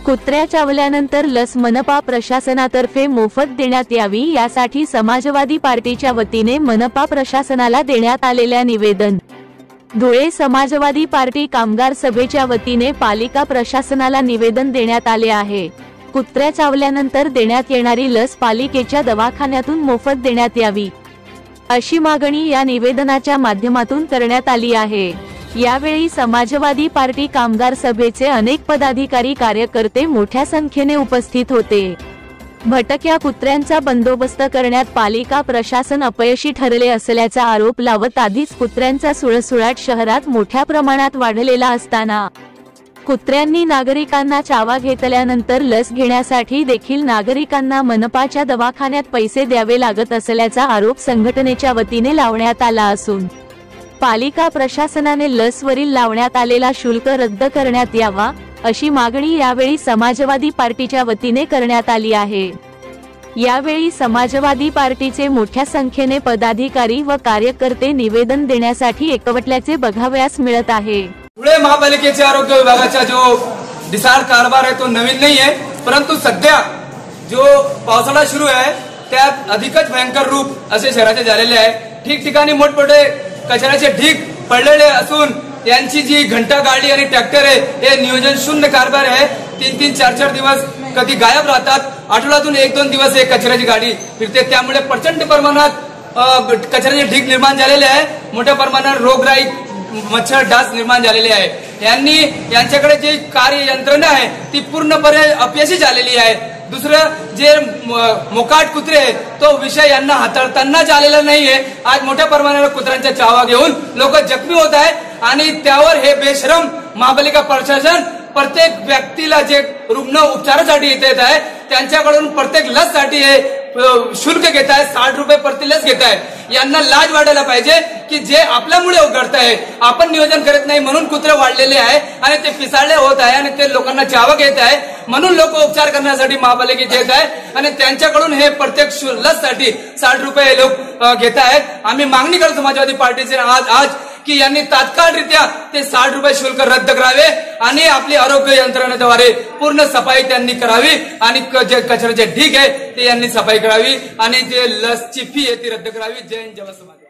कुत्र्या चावल्यानंतर लस मनपा प्रशासनातर्फे मोफत देण्यात यावी यासाठी समाजवादी पार्टीच्या वतीने मनपा प्रशासनाला देण्यात आलेल्या निवेदन। धुळे समाजवादी पार्टी कामगार सभेच्या वतीने पालिका प्रशासनाला निवेदन देण्यात आले आहे। कुत्र्या चावल्यानंतर देण्यात येणारी लस पालिकेच्या दवाखान्यातून मोफत देण्यात यावी अशी मागणी या निवेदनाच्या माध्यमातून करण्यात आली आहे। यावेळी समाजवादी पार्टी कामगार सभेचे अनेक पदाधिकारी कार्यकर्ते मोठ्या संख्येने उपस्थित होते। भटक्या कुत्र्यांचा बंदोबस्त करण्यात पालिका प्रशासन अपयशी ठरले असल्याचा आरोप लावत आधीच कुत्र्यांचा सुळसुळाट शहरात मोठ्या प्रमाणात वाढलेला असताना कुत्र्यांनी नागरिकांना चावा घेतल्यानंतर लस घेण्यासाठी देखील नागरिकांना मनपाच्या दवाखान्यात पैसे द्यावे लागत असल्याचा आरोप संघटनेच्या वतीने लावण्यात आला असून पालिका प्रशासनाने लसवरील लावण्यात आलेला शुल्क रद्द करण्यात यावा अशी मागणी यावेळी समाजवादी पार्टीच्या वतीने करण्यात आली आहे। यावेळी समाजवादी पार्टीचे मोठ्या संख्येने पदाधिकारी व कार्यकर्ते निवेदन देण्यासाठी एकवटल्याचे बघावयास मिळत आहे। धुळे महापालिकेचे आरोग्य विभागाचा जो डिसाइड कारभार आहे तो नवीन नाही आहे, परंतु सध्या जो पावसाळा सुरू आहे त्यात अधिकच भयंकर रूप असे शहराचे झालेले आहे। ठिकठिकाणी मोठमोठे कचऱ्याचे ढीग पडलेले असून यांची जी घंटा गाडी आणि ट्रॅक्टर आहे हे नियोजन शून्य कारभार आहे। 3-3, 4-4 दिवस कधी गायब राहतात, आठवड्यातून 1-2 दिवस हे कचऱ्याची गाडी फिरते, त्यामुळे प्रचंड प्रमाणात कचऱ्याचे ढीग निर्माण झालेले आहे। मोठ्या प्रमाणात रोगराई, मच्छर डास निर्माण झालेले आहे। यांच्याकडे जी कार्य यंत्रणा आहे ती पूर्णपणे अपयशी झालेली आहे। दुसरं जे मोकाट कुत्रे आहेत तो विषय यांना हाताळताना आलेला नाहीये। आज मोठ्या प्रमाणावर कुत्र्यांच्या चावा घेऊन लोक जखमी होत आहेत आणि त्यावर हे बेशरम महापालिका प्रशासन प्रत्येक व्यक्तीला जे रुग्ण उपचारासाठी येत आहे त्यांच्याकडून प्रत्येक लस साठी हे शुल्क घेत आहे, 60 रुपये प्रति लस घेत आहे। यांना लाज वाटायला पाहिजे की जे आपल्यामुळे घडत आहे, आपण नियोजन करत नाही म्हणून कुत्रे वाढलेले आहे आणि ते पिसाळले होत आहे आणि ते लोकांना चावा घेत आहे, म्हणून लोक उपचार करण्यासाठी महापालिकेत येत आहे आणि त्यांच्याकडून हे प्रत्येक लस साठी 60 रुपये लोक घेत आहेत। आम्ही मागणी करतो समाजवादी पार्टीचे आज की यांनी तात्काळरित्या ते 60 रुपये शुल्क रद्द करावे आणि आपली आरोग्य यंत्रणेद्वारे पूर्ण सफाई त्यांनी करावी आणि जे कचऱ्याचे ढीग आहे ते यांनी सफाई करावी आणि जे लसची फी आहे ती रद्द करावी। जय हिंद, जय भारत।